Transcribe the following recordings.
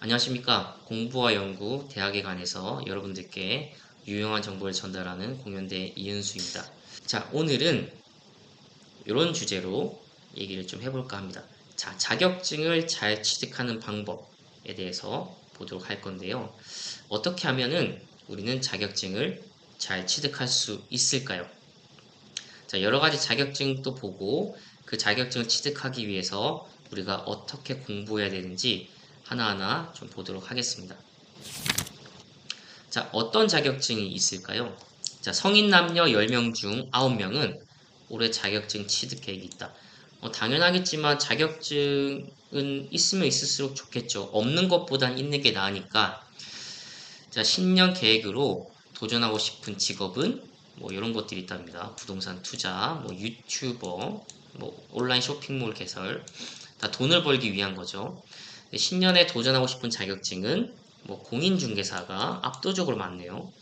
안녕하십니까. 공부와 연구, 대학에 관해서 여러분들께 유용한 정보를 전달하는 공연대 이은수입니다. 자, 오늘은 이런 주제로 얘기를 좀 해볼까 합니다. 자, 자격증을 잘 취득하는 방법에 대해서 보도록 할 건데요. 어떻게 하면은 우리는 자격증을 잘 취득할 수 있을까요? 자, 여러 가지 자격증도 보고 그 자격증을 취득하기 위해서 우리가 어떻게 공부해야 되는지 하나하나 좀 보도록 하겠습니다. 자, 어떤 자격증이 있을까요? 자, 성인 남녀 10명 중 9명은 올해 자격증 취득 계획이 있다. 당연하겠지만 자격증은 있으면 있을수록 좋겠죠. 없는 것보단 있는 게 나으니까. 자, 신년 계획으로 도전하고 싶은 직업은 뭐 이런 것들이 있답니다. 부동산 투자, 뭐 유튜버, 뭐 온라인 쇼핑몰 개설. 다 돈을 벌기 위한 거죠. 신년에 도전하고 싶은 자격증은 뭐 공인중개사가 압도적으로 많네요.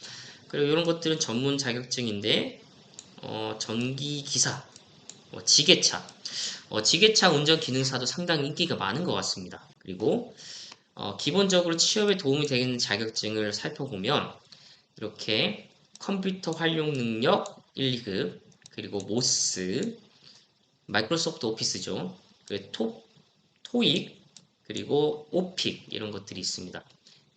그리고 이런 것들은 전문 자격증인데 전기기사, 지게차, 지게차 운전 기능사도 상당히 인기가 많은 것 같습니다. 그리고 기본적으로 취업에 도움이 되는 자격증을 살펴보면 이렇게 컴퓨터 활용 능력 1, 2급, 그리고 모스, 마이크로소프트 오피스죠. 그리고 토익, 그리고 오픽 이런 것들이 있습니다.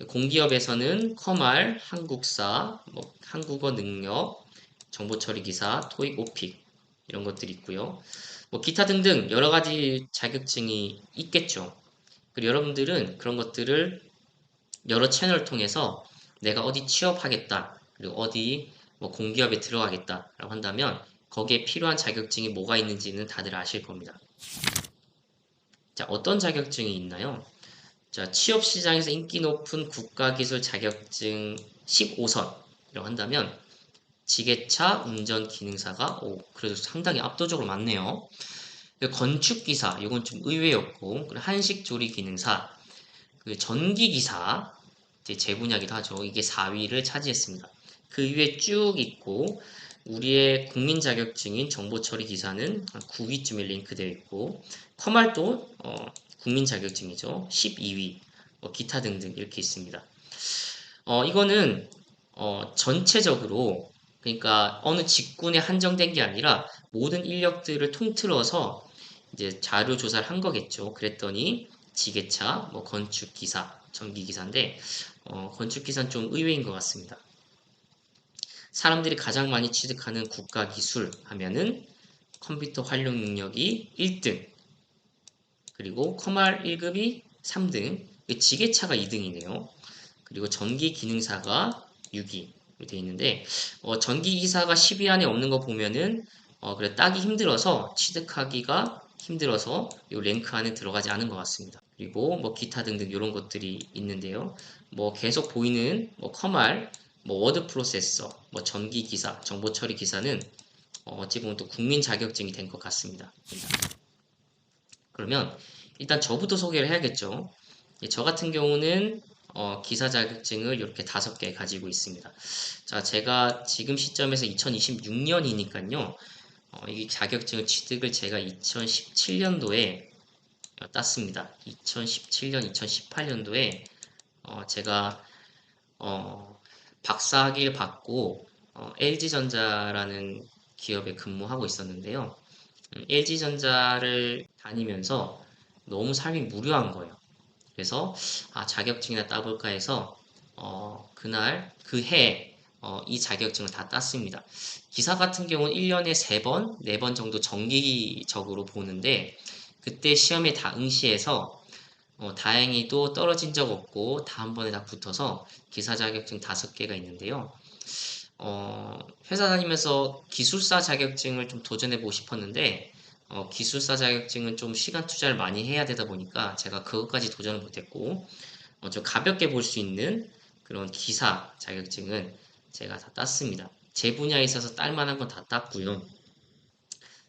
공기업에서는 커말, 한국사, 뭐 한국어 능력, 정보처리기사, 토익, 오픽 이런 것들이 있고요. 뭐 기타 등등 여러 가지 자격증이 있겠죠. 그리고 여러분들은 그런 것들을 여러 채널을 통해서 내가 어디 취업하겠다, 그리고 어디 뭐 공기업에 들어가겠다라고 한다면 거기에 필요한 자격증이 뭐가 있는지는 다들 아실 겁니다. 자, 어떤 자격증이 있나요? 자, 취업 시장에서 인기 높은 국가기술 자격증 15선이라고 한다면 지게차 운전 기능사가 그래도 상당히 압도적으로 많네요. 건축기사, 이건 좀 의외였고, 한식조리 기능사, 전기기사, 제 분야기도 하죠. 이게 4위를 차지했습니다. 그 위에 쭉 있고, 우리의 국민 자격증인 정보처리 기사는 9위쯤에 링크되어 있고, 커말도 국민 자격증이죠. 12위, 기타 등등 이렇게 있습니다. 이거는 전체적으로 그러니까 어느 직군에 한정된 게 아니라 모든 인력들을 통틀어서 이제 자료 조사를 한 거겠죠. 그랬더니 지게차, 뭐 건축기사, 전기기사인데 건축기사는 좀 의외인 것 같습니다. 사람들이 가장 많이 취득하는 국가기술 하면은 컴퓨터 활용 능력이 1등, 그리고 커말 1급이 3등, 지게차가 2등이네요. 그리고 전기기능사가 6위 되어 있는데 전기기사가 10위 안에 없는 거 보면은 그래 따기 힘들어서 취득하기가 힘들어서 이 랭크 안에 들어가지 않은 것 같습니다. 그리고 뭐 기타 등등 이런 것들이 있는데요. 뭐 계속 보이는 뭐 커말, 뭐 워드 프로세서, 뭐 전기기사, 정보처리 기사는 어찌 보면 또 국민 자격증이 된 것 같습니다. 그러면 일단 저부터 소개를 해야겠죠. 저 같은 경우는 기사 자격증을 이렇게 5개 가지고 있습니다. 자, 제가 지금 시점에서 2026년이니까요. 이 자격증을 취득을 제가 2017년도에 땄습니다. 2017년, 2018년도에 제가 박사학위를 받고 LG전자라는 기업에 근무하고 있었는데요. LG전자를 다니면서 너무 삶이 무료한 거예요. 그래서 자격증이나 따볼까 해서 그날 그 해에 이 자격증을 다 땄습니다. 기사 같은 경우는 1년에 3번, 4번 정도 정기적으로 보는데 그때 시험에 다 응시해서 다행히도 떨어진 적 없고 다음번에 다 붙어서 기사 자격증 5개가 있는데요. 회사 다니면서 기술사 자격증을 좀 도전해보고 싶었는데 기술사 자격증은 좀 시간 투자를 많이 해야 되다 보니까 제가 그것까지 도전을 못했고 좀 가볍게 볼 수 있는 그런 기사 자격증은 제가 다 땄습니다. 제 분야에 있어서 딸 만한 건 다 땄고요.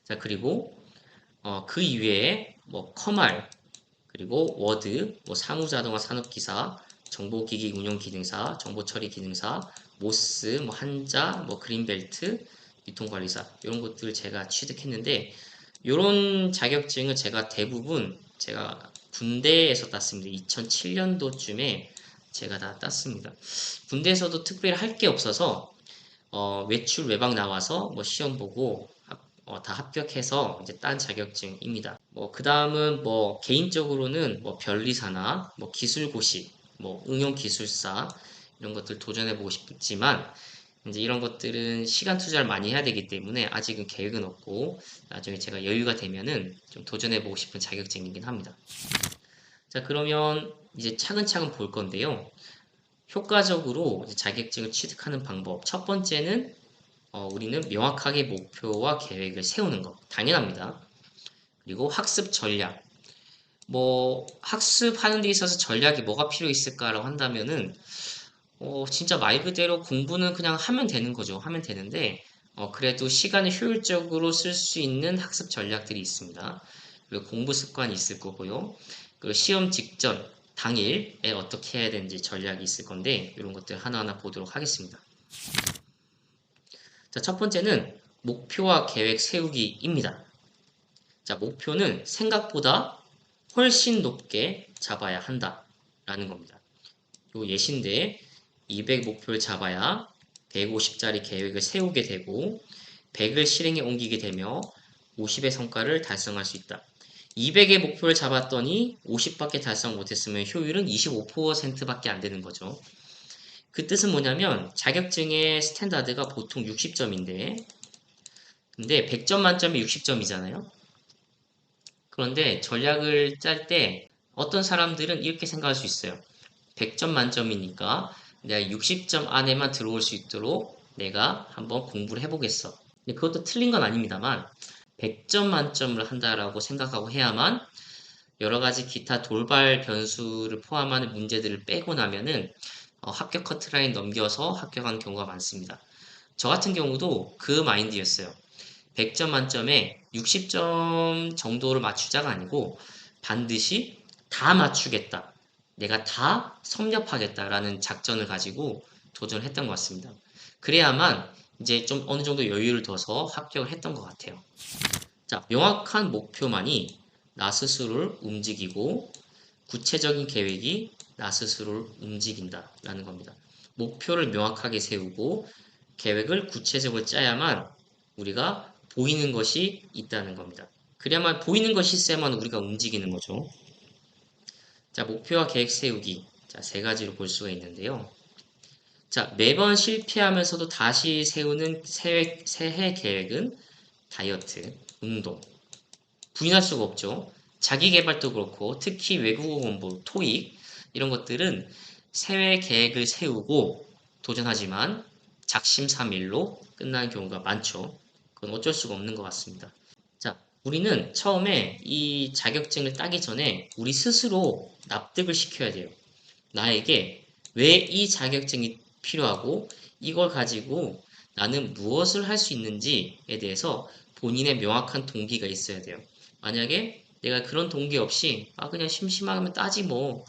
자, 그리고 그 이외에 뭐 커말, 그리고 워드, 뭐 사무자동화 산업기사, 정보기기 운용 기능사, 정보처리 기능사, 모스, 뭐 한자, 뭐 그린벨트, 유통관리사 이런 것들을 제가 취득했는데 이런 자격증은 제가 대부분 제가 군대에서 땄습니다. 2007년도쯤에 제가 다 땄습니다. 군대에서도 특별히 할 게 없어서 외출 외박 나와서 뭐 시험 보고 다 합격해서 이제 딴 자격증입니다. 뭐 그 다음은 뭐 개인적으로는 뭐 변리사나 뭐 기술고시, 뭐 응용기술사 이런 것들 도전해보고 싶지만 이제 이런 것들은 시간 투자를 많이 해야 되기 때문에 아직은 계획은 없고 나중에 제가 여유가 되면은 좀 도전해보고 싶은 자격증이긴 합니다. 자, 그러면 이제 차근차근 볼 건데요. 효과적으로 자격증을 취득하는 방법. 첫 번째는 우리는 명확하게 목표와 계획을 세우는 것. 당연합니다. 그리고 학습 전략. 뭐 학습하는 데 있어서 전략이 뭐가 필요 있을까라고 한다면은 진짜 말 그대로 공부는 그냥 하면 되는 거죠. 하면 되는데 그래도 시간을 효율적으로 쓸 수 있는 학습 전략들이 있습니다. 그리고 공부 습관이 있을 거고요. 그리고 시험 직전 당일에 어떻게 해야 되는지 전략이 있을 건데 이런 것들 하나하나 보도록 하겠습니다. 자, 첫 번째는 목표와 계획 세우기입니다. 자, 목표는 생각보다 훨씬 높게 잡아야 한다라는 겁니다. 요 예시인데 200 목표를 잡아야 150짜리 계획을 세우게 되고 100을 실행에 옮기게 되며 50의 성과를 달성할 수 있다. 200의 목표를 잡았더니 50밖에 달성 못했으면 효율은 25%밖에 안 되는 거죠. 그 뜻은 뭐냐면 자격증의 스탠다드가 보통 60점인데 근데 100점 만점에 60점이잖아요. 그런데 전략을 짤 때 어떤 사람들은 이렇게 생각할 수 있어요. 100점 만점이니까 내가 60점 안에만 들어올 수 있도록 내가 한번 공부를 해보겠어. 근데 그것도 틀린 건 아닙니다만 100점 만점을 한다라고 생각하고 해야만 여러 가지 기타 돌발 변수를 포함하는 문제들을 빼고 나면은 합격 커트라인 넘겨서 합격한 경우가 많습니다. 저 같은 경우도 그 마인드였어요. 100점 만점에 60점 정도를 맞추자가 아니고 반드시 다 맞추겠다. 내가 다 섭렵하겠다라는 작전을 가지고 도전했던 것 같습니다. 그래야만 이제 좀 어느 정도 여유를 둬서 합격을 했던 것 같아요. 자, 명확한 목표만이 나 스스로를 움직이고 구체적인 계획이 나 스스로를 움직인다라는 겁니다. 목표를 명확하게 세우고 계획을 구체적으로 짜야만 우리가 보이는 것이 있다는 겁니다. 그래야만 보이는 것이 있어야만 우리가 움직이는 거죠. 자, 목표와 계획 세우기. 자, 세 가지로 볼 수가 있는데요. 자, 매번 실패하면서도 다시 세우는 새해 계획은 다이어트, 운동. 부인할 수가 없죠. 자기 개발도 그렇고, 특히 외국어 공부, 토익, 이런 것들은 새해 계획을 세우고 도전하지만 작심삼일로 끝나는 경우가 많죠. 그건 어쩔 수가 없는 것 같습니다. 자, 우리는 처음에 이 자격증을 따기 전에 우리 스스로 납득을 시켜야 돼요. 나에게 왜 이 자격증이 필요하고 이걸 가지고 나는 무엇을 할 수 있는지에 대해서 본인의 명확한 동기가 있어야 돼요. 만약에 내가 그런 동기 없이 그냥 심심하면 따지 뭐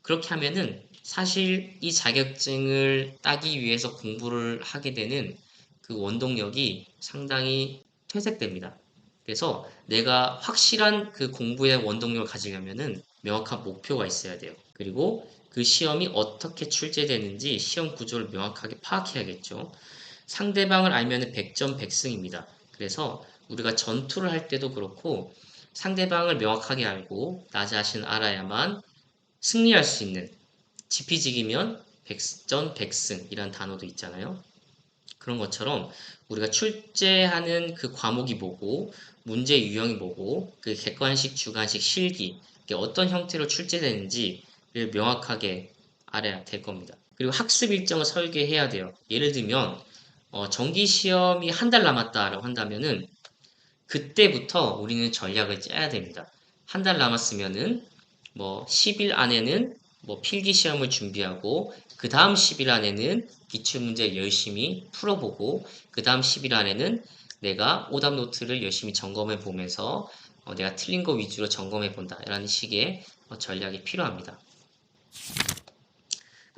그렇게 하면은 사실 이 자격증을 따기 위해서 공부를 하게 되는 그 원동력이 상당히 퇴색됩니다. 그래서 내가 확실한 그 공부의 원동력을 가지려면은 명확한 목표가 있어야 돼요. 그리고 그 시험이 어떻게 출제되는지 시험 구조를 명확하게 파악해야겠죠. 상대방을 알면은 100점 100승입니다. 그래서 우리가 전투를 할 때도 그렇고 상대방을 명확하게 알고 나 자신을 알아야만 승리할 수 있는 지피지기면 100전 100승이라는 단어도 있잖아요. 그런 것처럼 우리가 출제하는 그 과목이 뭐고 문제 유형이 뭐고 그 객관식, 주관식, 실기 이게 어떤 형태로 출제되는지를 명확하게 알아야 될 겁니다. 그리고 학습 일정을 설계해야 돼요. 예를 들면 정기 시험이 한 달 남았다라고 한다면은 그때부터 우리는 전략을 짜야 됩니다. 한 달 남았으면은 뭐 10일 안에는 뭐 필기 시험을 준비하고 그 다음 10일 안에는 기출문제 열심히 풀어보고 그 다음 10일 안에는 내가 오답 노트를 열심히 점검해 보면서 내가 틀린 거 위주로 점검해 본다 라는 식의 전략이 필요합니다.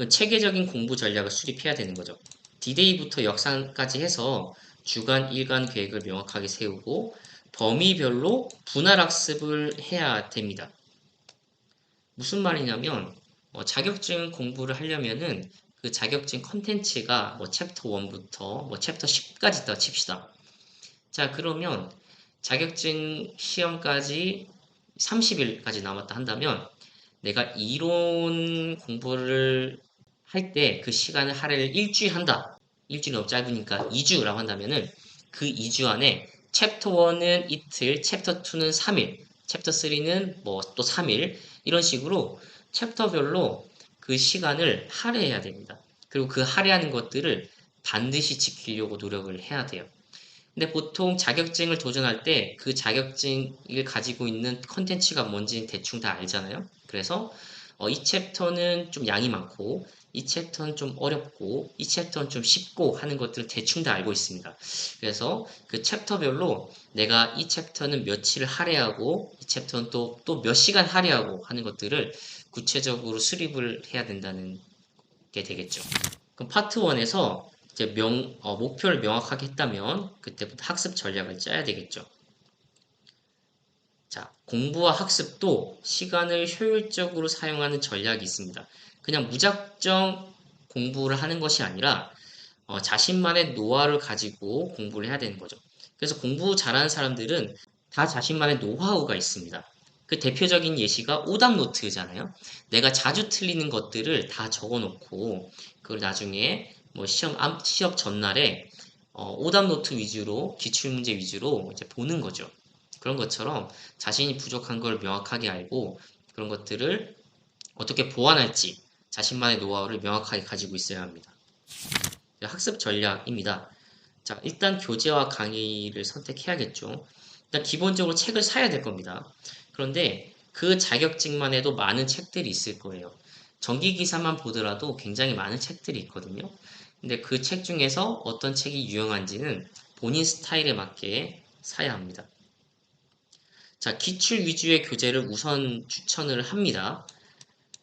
체계적인 공부 전략을 수립해야 되는 거죠. D-Day부터 역산까지 해서 주간, 일간 계획을 명확하게 세우고 범위별로 분할 학습을 해야 됩니다. 무슨 말이냐면 자격증 공부를 하려면은 그 자격증 컨텐츠가 뭐 챕터 1부터 뭐 챕터 10까지 있다고 칩시다. 자, 그러면 자격증 시험까지 30일까지 남았다 한다면 내가 이론 공부를 할 때 그 시간을 할애를 일주일 한다. 일주일이 너무 짧으니까 2주라고 한다면은 그 2주 안에 챕터 1은 이틀, 챕터 2는 3일, 챕터 3는 뭐 또 3일 이런 식으로 챕터별로 그 시간을 할애해야 됩니다. 그리고 그 할애하는 것들을 반드시 지키려고 노력을 해야 돼요. 근데 보통 자격증을 도전할 때 그 자격증을 가지고 있는 컨텐츠가 뭔지 대충 다 알잖아요. 그래서 이 챕터는 좀 양이 많고 이 챕터는 좀 어렵고 이 챕터는 좀 쉽고 하는 것들을 대충 다 알고 있습니다. 그래서 그 챕터별로 내가 이 챕터는 며칠 할애하고 이 챕터는 또 몇 시간 할애하고 하는 것들을 구체적으로 수립을 해야 된다는 게 되겠죠. 그럼 파트 1에서 이제 목표를 명확하게 했다면 그때부터 학습 전략을 짜야 되겠죠. 자, 공부와 학습도 시간을 효율적으로 사용하는 전략이 있습니다. 그냥 무작정 공부를 하는 것이 아니라 자신만의 노하우를 가지고 공부를 해야 되는 거죠. 그래서 공부 잘하는 사람들은 다 자신만의 노하우가 있습니다. 그 대표적인 예시가 오답 노트잖아요. 내가 자주 틀리는 것들을 다 적어 놓고 그걸 나중에 뭐 시험 전날에 오답 노트 위주로 기출문제 위주로 이제 보는 거죠. 그런 것처럼 자신이 부족한 걸 명확하게 알고 그런 것들을 어떻게 보완할지 자신만의 노하우를 명확하게 가지고 있어야 합니다. 학습 전략입니다. 자, 일단 교재와 강의를 선택해야겠죠. 일단 기본적으로 책을 사야 될 겁니다. 그런데 그 자격증만 해도 많은 책들이 있을 거예요. 정기기사만 보더라도 굉장히 많은 책들이 있거든요. 근데 그 책 중에서 어떤 책이 유용한지는 본인 스타일에 맞게 사야 합니다. 자, 기출 위주의 교재를 우선 추천을 합니다.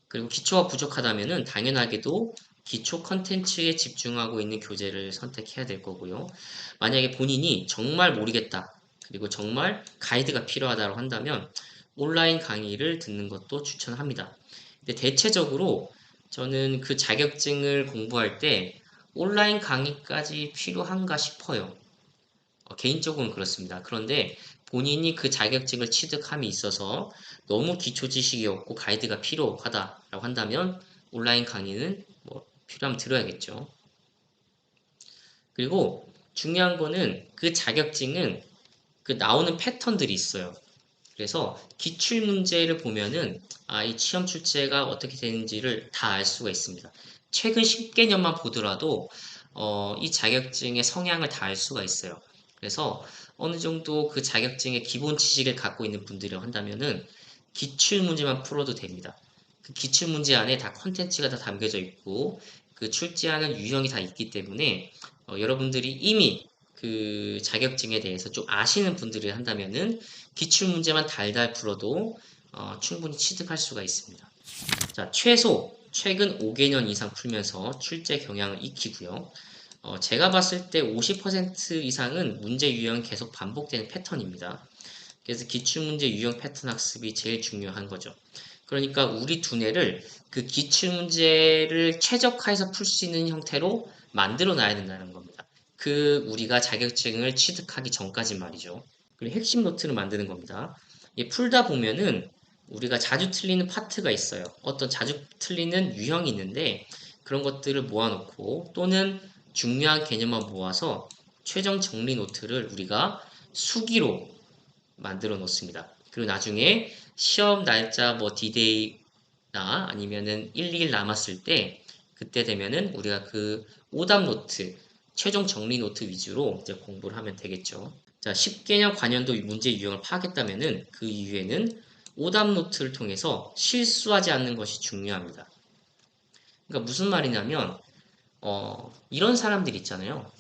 그리고 기초가 부족하다면은 당연하게도 기초 컨텐츠에 집중하고 있는 교재를 선택해야 될 거고요. 만약에 본인이 정말 모르겠다. 그리고 정말 가이드가 필요하다고 한다면 온라인 강의를 듣는 것도 추천합니다. 근데 대체적으로 저는 그 자격증을 공부할 때 온라인 강의까지 필요한가 싶어요. 개인적으로는 그렇습니다. 그런데 본인이 그 자격증을 취득함에 있어서 너무 기초 지식이 없고 가이드가 필요하다라고 한다면 온라인 강의는 뭐 필요하면 들어야겠죠. 그리고 중요한 거는 그 자격증은 그 나오는 패턴들이 있어요. 그래서 기출 문제를 보면은 이 시험 출제가 어떻게 되는지를 다 알 수가 있습니다. 최근 10개년만 보더라도 이 자격증의 성향을 다 알 수가 있어요. 그래서 어느 정도 그 자격증의 기본 지식을 갖고 있는 분들이라고 한다면은 기출 문제만 풀어도 됩니다. 그 기출 문제 안에 다 컨텐츠가 다 담겨져 있고 그 출제하는 유형이 다 있기 때문에 여러분들이 이미 그 자격증에 대해서 좀 아시는 분들이 한다면은 기출 문제만 달달 풀어도 충분히 취득할 수가 있습니다. 자, 최근 5개년 이상 풀면서 출제 경향을 익히고요. 제가 봤을 때 50% 이상은 문제 유형이 계속 반복되는 패턴입니다. 그래서 기출문제 유형 패턴 학습이 제일 중요한 거죠. 그러니까 우리 두뇌를 그 기출문제를 최적화해서 풀 수 있는 형태로 만들어 놔야 된다는 겁니다. 그 우리가 자격증을 취득하기 전까지 말이죠. 그리고 핵심 노트를 만드는 겁니다. 풀다 보면은 우리가 자주 틀리는 파트가 있어요. 어떤 자주 틀리는 유형이 있는데 그런 것들을 모아놓고 또는 중요한 개념만 모아서 최종 정리 노트를 우리가 수기로 만들어 놓습니다. 그리고 나중에 시험 날짜 뭐 디데이나 아니면은 1, 2일 남았을 때 그때 되면은 우리가 그 오답 노트, 최종 정리 노트 위주로 이제 공부를 하면 되겠죠. 자, 10개년 관연도 문제 유형을 파악했다면은 그 이후에는 오답 노트를 통해서 실수하지 않는 것이 중요합니다. 그러니까 무슨 말이냐면 이런 사람들 있잖아요.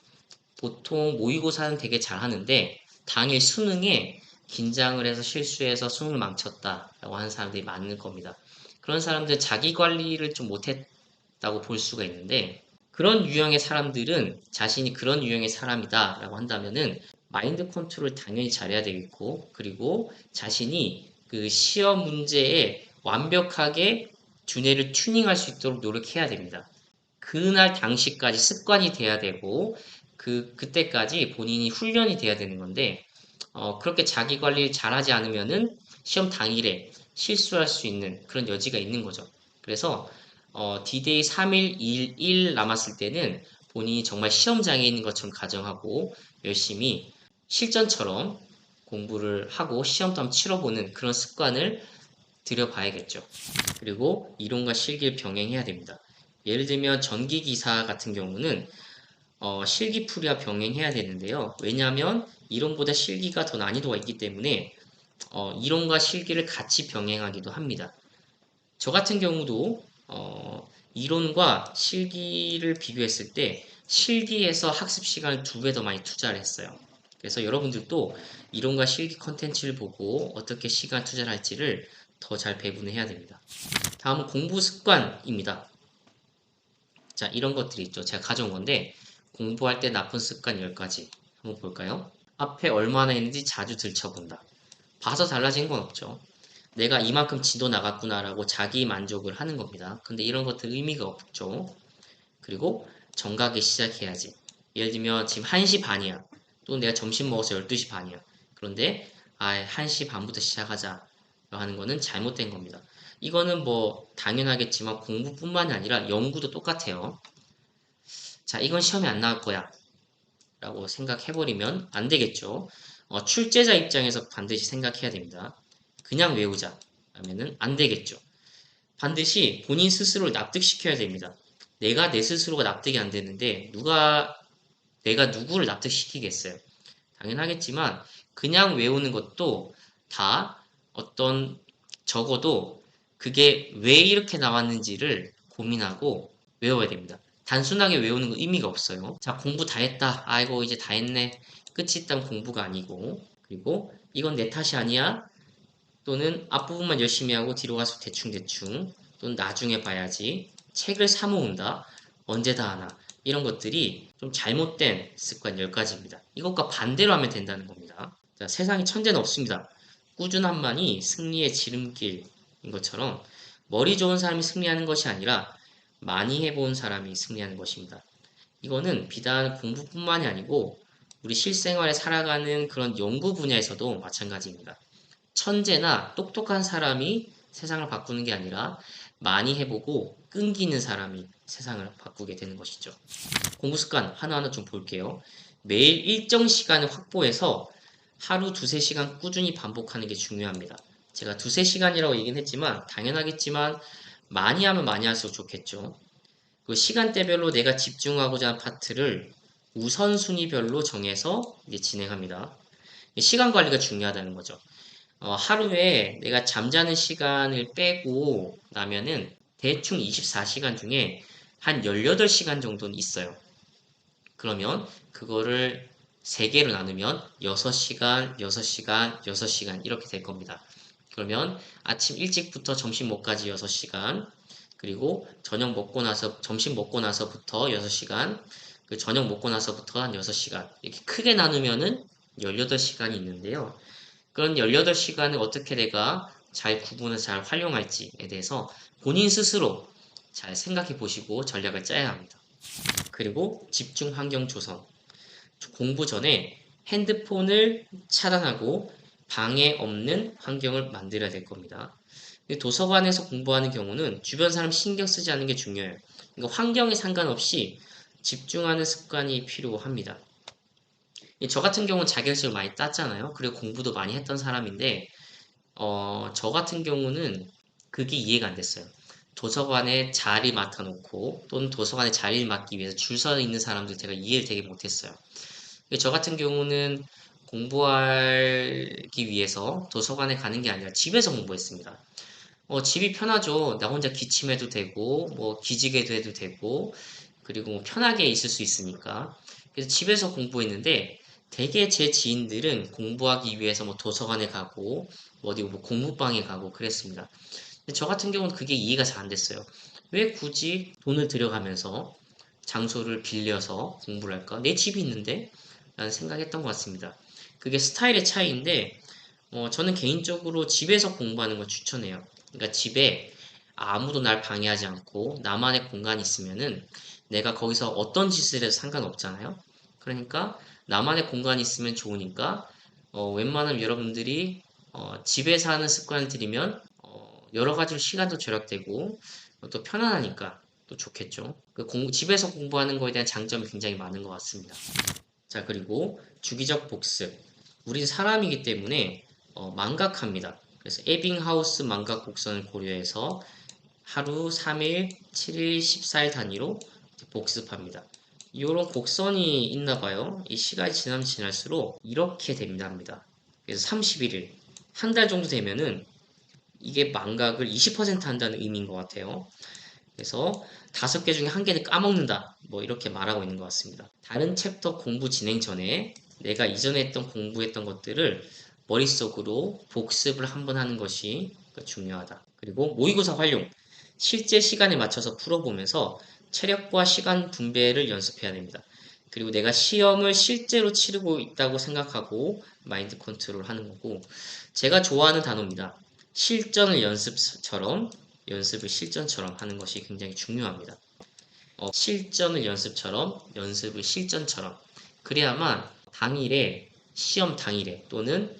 보통 모의고사는 되게 잘하는데 당일 수능에 긴장을 해서 실수해서 수능을 망쳤다라고 하는 사람들이 많을 겁니다. 그런 사람들 자기 관리를 좀 못했다고 볼 수가 있는데 그런 유형의 사람들은 자신이 그런 유형의 사람이다라고 한다면은 마인드 컨트롤 당연히 잘해야 되겠고 그리고 자신이 그 시험 문제에 완벽하게 두뇌를 튜닝할 수 있도록 노력해야 됩니다. 그날 당시까지 습관이 돼야 되고 그때까지 본인이 훈련이 돼야 되는 건데 그렇게 자기 관리를 잘하지 않으면은 시험 당일에 실수할 수 있는 그런 여지가 있는 거죠. 그래서 D-Day 3일, 2일, 1일 남았을 때는 본인이 정말 시험장에 있는 것처럼 가정하고 열심히 실전처럼 공부를 하고 시험도 한번 치러보는 그런 습관을 들여봐야겠죠. 그리고 이론과 실기를 병행해야 됩니다. 예를 들면 전기기사 같은 경우는 실기풀이와 병행해야 되는데요. 왜냐하면 이론보다 실기가 더 난이도가 있기 때문에 이론과 실기를 같이 병행하기도 합니다. 저 같은 경우도 이론과 실기를 비교했을 때 실기에서 학습 시간을 2배 더 많이 투자를 했어요. 그래서 여러분들도 이론과 실기 컨텐츠를 보고 어떻게 시간 투자를 할지를 더 잘 배분을 해야 됩니다. 다음은 공부 습관입니다. 자, 이런 것들이 있죠. 제가 가져온 건데 공부할 때 나쁜 습관 10가지 한번 볼까요? 앞에 얼마나 있는지 자주 들춰본다. 봐서 달라진 건 없죠. 내가 이만큼 지도 나갔구나라고 자기 만족을 하는 겁니다. 근데 이런 것들 의미가 없죠. 그리고 정각에 시작해야지. 예를 들면 지금 1시 반이야. 또 내가 점심 먹어서 12시 반이야. 그런데 1시 반부터 시작하자 하는 거는 잘못된 겁니다. 이거는 뭐 당연하겠지만 공부뿐만이 아니라 연구도 똑같아요. 자, 이건 시험에 안 나올 거야 라고 생각해버리면 안 되겠죠. 출제자 입장에서 반드시 생각해야 됩니다. 그냥 외우자 하면은 안 되겠죠. 반드시 본인 스스로를 납득시켜야 됩니다. 내가 내 스스로가 납득이 안 되는데 내가 누구를 납득시키겠어요. 당연하겠지만 그냥 외우는 것도 다 적어도 그게 왜 이렇게 나왔는지를 고민하고 외워야 됩니다. 단순하게 외우는 건 의미가 없어요. 자, 공부 다 했다. 아이고, 이제 다 했네. 끝이 있다면 공부가 아니고, 그리고 이건 내 탓이 아니야. 또는 앞부분만 열심히 하고 뒤로 가서 대충대충, 또는 나중에 봐야지. 책을 사 모은다. 언제 다 하나. 이런 것들이 좀 잘못된 습관 10가지입니다. 이것과 반대로 하면 된다는 겁니다. 자, 세상에 천재는 없습니다. 꾸준함만이 승리의 지름길인 것처럼 머리 좋은 사람이 승리하는 것이 아니라 많이 해본 사람이 승리하는 것입니다. 이거는 비단 공부뿐만이 아니고 우리 실생활에 살아가는 그런 연구 분야에서도 마찬가지입니다. 천재나 똑똑한 사람이 세상을 바꾸는 게 아니라 많이 해보고 끈기는 사람이 세상을 바꾸게 되는 것이죠. 공부 습관 하나하나 좀 볼게요. 매일 일정 시간을 확보해서 하루 2~3시간 꾸준히 반복하는 게 중요합니다. 제가 2~3시간이라고 얘기는 했지만 당연하겠지만 많이 하면 많이 할수록 좋겠죠. 그 시간대별로 내가 집중하고자 하는 파트를 우선순위별로 정해서 이제 진행합니다. 시간 관리가 중요하다는 거죠. 하루에 내가 잠자는 시간을 빼고 나면은 대충 24시간 중에 한 18시간 정도는 있어요. 그러면 그거를 3개로 나누면 6시간, 6시간, 6시간 이렇게 될 겁니다. 그러면 아침 일찍부터 점심 먹기까지 6시간, 그리고 점심 먹고 나서부터 6시간, 그 저녁 먹고 나서부터 한 6시간, 이렇게 크게 나누면은 18시간이 있는데요. 그런 18시간을 어떻게 내가 잘 구분해서 잘 활용할지에 대해서 본인 스스로 잘 생각해 보시고 전략을 짜야 합니다. 그리고 집중 환경 조성. 공부 전에 핸드폰을 차단하고 방해 없는 환경을 만들어야 될 겁니다. 도서관에서 공부하는 경우는 주변 사람 신경 쓰지 않는 게 중요해요. 그러니까 환경에 상관없이 집중하는 습관이 필요합니다. 저 같은 경우는 자격증을 많이 땄잖아요. 그리고 공부도 많이 했던 사람인데 저 같은 경우는 그게 이해가 안 됐어요. 도서관에 자리 맡아놓고 또는 도서관에 자리를 맡기 위해서 줄 서 있는 사람들 제가 이해를 되게 못했어요. 저 같은 경우는 공부하기 위해서 도서관에 가는 게 아니라 집에서 공부했습니다. 집이 편하죠. 나 혼자 기침해도 되고, 뭐 기지개도 해도 되고, 그리고 뭐 편하게 있을 수 있으니까. 그래서 집에서 공부했는데, 대개 제 지인들은 공부하기 위해서 뭐 도서관에 가고, 어디 뭐 공부방에 가고 그랬습니다. 근데 저 같은 경우는 그게 이해가 잘 안 됐어요. 왜 굳이 돈을 들여가면서 장소를 빌려서 공부를 할까? 내 집이 있는데? 라는 생각했던 것 같습니다. 그게 스타일의 차이인데, 저는 개인적으로 집에서 공부하는 걸 추천해요. 그러니까 집에 아무도 날 방해하지 않고 나만의 공간이 있으면은 내가 거기서 어떤 짓을 해도 상관없잖아요. 그러니까 나만의 공간이 있으면 좋으니까 웬만하면 여러분들이 집에서 하는 습관을 들이면 여러 가지로 시간도 절약되고 또 편안하니까 또 좋겠죠. 집에서 공부하는 거에 대한 장점이 굉장히 많은 것 같습니다. 자, 그리고 주기적 복습. 우린 사람이기 때문에 망각합니다. 그래서 에빙하우스 망각 곡선을 고려해서 하루 3일, 7일, 14일 단위로 복습합니다. 이런 곡선이 있나 봐요. 이 시간이 지나면 지날수록 이렇게 됩니다. 그래서 31일, 한 달 정도 되면은 이게 망각을 20% 한다는 의미인 것 같아요. 그래서 5개 중에 1개는 까먹는다. 뭐 이렇게 말하고 있는 것 같습니다. 다른 챕터 공부 진행 전에 내가 이전에 했던 공부했던 것들을 머릿속으로 복습을 한번 하는 것이 중요하다. 그리고 모의고사 활용. 실제 시간에 맞춰서 풀어보면서 체력과 시간 분배를 연습해야 됩니다. 그리고 내가 시험을 실제로 치르고 있다고 생각하고 마인드 컨트롤 하는 거고, 제가 좋아하는 단어입니다. 실전을 연습처럼, 연습을 실전처럼 하는 것이 굉장히 중요합니다. 실전을 연습처럼, 연습을 실전처럼. 그래야만 당일에, 시험 당일에 또는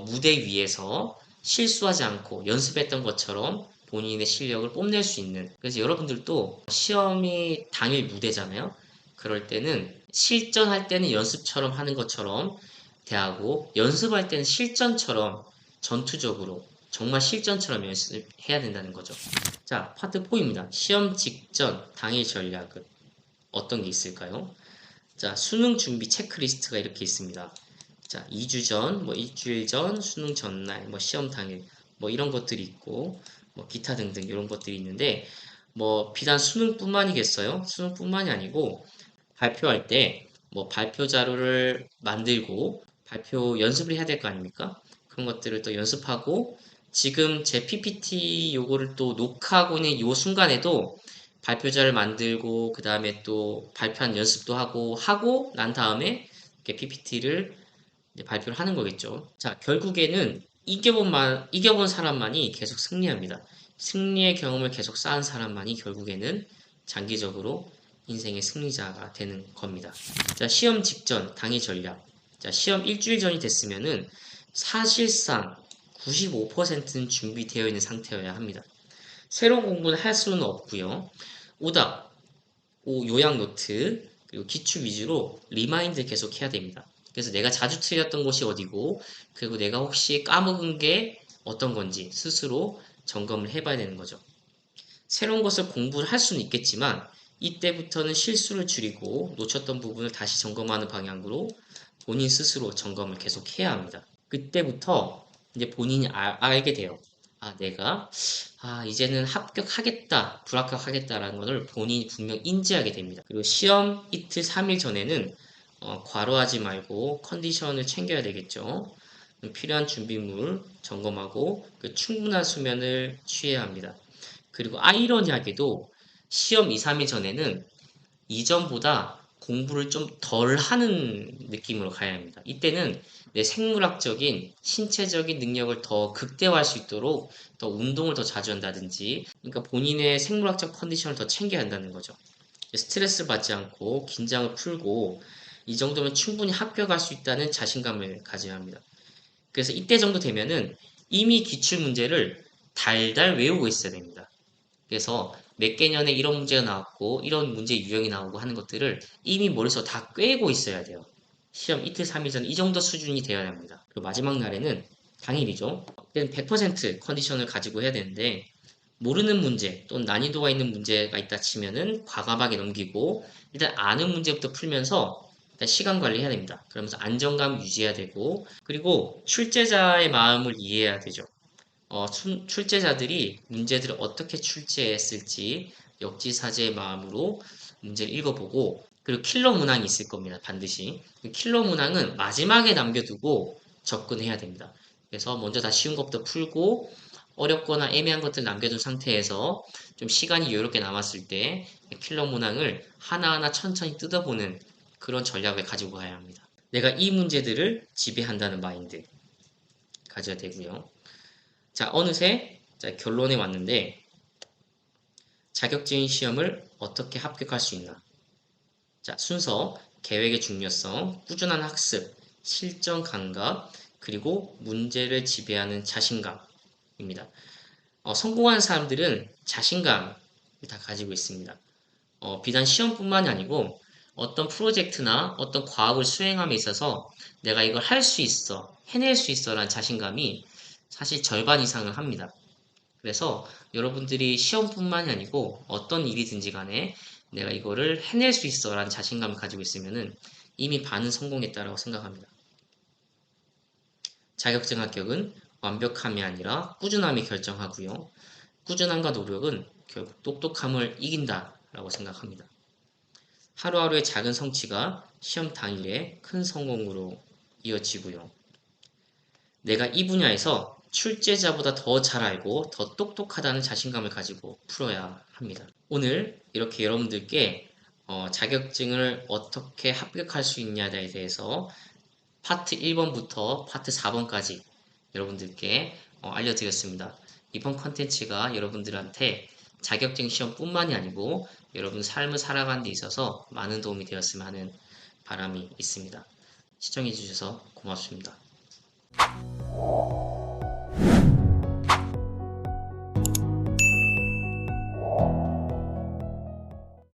무대 위에서 실수하지 않고 연습했던 것처럼 본인의 실력을 뽐낼 수 있는. 그래서 여러분들도 시험이 당일 무대잖아요. 그럴 때는 실전할 때는 연습처럼 하는 것처럼 대하고, 연습할 때는 실전처럼 전투적으로 정말 실전처럼 연습해야 된다는 거죠. 자, 파트 4입니다. 시험 직전 당일 전략은 어떤 게 있을까요? 자, 수능 준비 체크리스트가 이렇게 있습니다. 자, 2주 전, 뭐 일주일 전, 수능 전날, 뭐 시험 당일, 뭐 이런 것들이 있고, 뭐 기타 등등 이런 것들이 있는데, 뭐 비단 수능뿐만이겠어요? 수능뿐만이 아니고 발표할 때 뭐 발표 자료를 만들고 발표 연습을 해야 될 거 아닙니까? 그런 것들을 또 연습하고, 지금 제 PPT 요거를 또 녹화하고 있는 요 순간에도 발표자를 만들고 그 다음에 또 발표한 연습도 하고 난 다음에 이렇게 PPT를 발표를 하는 거겠죠. 자, 결국에는 이겨본 사람만이 계속 승리합니다. 승리의 경험을 계속 쌓은 사람만이 결국에는 장기적으로 인생의 승리자가 되는 겁니다. 자, 시험 직전 당일 전략. 자, 시험 일주일 전이 됐으면은 사실상 95%는 준비되어 있는 상태여야 합니다. 새로운 공부는 할 수는 없고요. 오답, 요약 노트, 그리고 기출 위주로 리마인드 계속 해야 됩니다. 그래서 내가 자주 틀렸던 곳이 어디고, 그리고 내가 혹시 까먹은 게 어떤 건지 스스로 점검을 해봐야 되는 거죠. 새로운 것을 공부를 할 수는 있겠지만 이때부터는 실수를 줄이고 놓쳤던 부분을 다시 점검하는 방향으로 본인 스스로 점검을 계속 해야 합니다. 그때부터 이제 본인이 알게 돼요. 내가 이제는 합격하겠다, 불합격하겠다라는 것을 본인이 분명 인지하게 됩니다. 그리고 시험 이틀, 3일 전에는 과로하지 말고 컨디션을 챙겨야 되겠죠. 필요한 준비물 점검하고 충분한 수면을 취해야 합니다. 그리고 아이러니하게도 시험 2, 3일 전에는 이전보다 공부를 좀 덜 하는 느낌으로 가야 합니다. 이때는 내 생물학적인, 신체적인 능력을 더 극대화할 수 있도록 더 운동을 더 자주 한다든지, 그러니까 본인의 생물학적 컨디션을 더 챙겨야 한다는 거죠. 스트레스를 받지 않고 긴장을 풀고 이 정도면 충분히 합격할 수 있다는 자신감을 가져야 합니다. 그래서 이때 정도 되면은 이미 기출 문제를 달달 외우고 있어야 됩니다. 그래서 몇 개년에 이런 문제가 나왔고 이런 문제 유형이 나오고 하는 것들을 이미 머릿속에 다 꿰고 있어야 돼요. 시험 이틀 3일 전 이 정도 수준이 되어야 합니다. 그리고 마지막 날에는 당일이죠. 그때는 100% 컨디션을 가지고 해야 되는데, 모르는 문제 또는 난이도가 있는 문제가 있다 치면은 과감하게 넘기고 일단 아는 문제부터 풀면서 일단 시간 관리해야 됩니다. 그러면서 안정감 유지해야 되고, 그리고 출제자의 마음을 이해해야 되죠. 출제자들이 문제들을 어떻게 출제했을지 역지사지의 마음으로 문제를 읽어보고, 그리고 킬러 문항이 있을 겁니다. 반드시. 킬러 문항은 마지막에 남겨두고 접근해야 됩니다. 그래서 먼저 다 쉬운 것부터 풀고 어렵거나 애매한 것들 남겨둔 상태에서 좀 시간이 여유롭게 남았을 때 킬러 문항을 하나하나 천천히 뜯어보는 그런 전략을 가지고 가야 합니다. 내가 이 문제들을 지배한다는 마인드 가져야 되고요. 자, 어느새 자, 결론에 왔는데 자격증 시험을 어떻게 합격할 수 있나? 자, 순서, 계획의 중요성, 꾸준한 학습, 실전 감각, 그리고 문제를 지배하는 자신감입니다. 성공한 사람들은 자신감을 다 가지고 있습니다. 비단 시험뿐만이 아니고 어떤 프로젝트나 어떤 과업을 수행함에 있어서 내가 이걸 할 수 있어, 해낼 수 있어 라는 자신감이 사실 절반 이상을 합니다. 그래서 여러분들이 시험뿐만이 아니고 어떤 일이든지 간에 내가 이거를 해낼 수 있어 라는 자신감을 가지고 있으면은 이미 반은 성공했다라고 생각합니다. 자격증 합격은 완벽함이 아니라 꾸준함이 결정하고요. 꾸준함과 노력은 결국 똑똑함을 이긴다라고 생각합니다. 하루하루의 작은 성취가 시험 당일에 큰 성공으로 이어지고요. 내가 이 분야에서 출제자보다 더 잘 알고 더 똑똑하다는 자신감을 가지고 풀어야 합니다. 오늘 이렇게 여러분들께 자격증을 어떻게 합격할 수 있냐에 대해서 파트 1번부터 파트 4번까지 여러분들께 알려드렸습니다. 이번 컨텐츠가 여러분들한테 자격증 시험뿐만이 아니고 여러분 삶을 살아가는 데 있어서 많은 도움이 되었으면 하는 바람이 있습니다. 시청해주셔서 고맙습니다.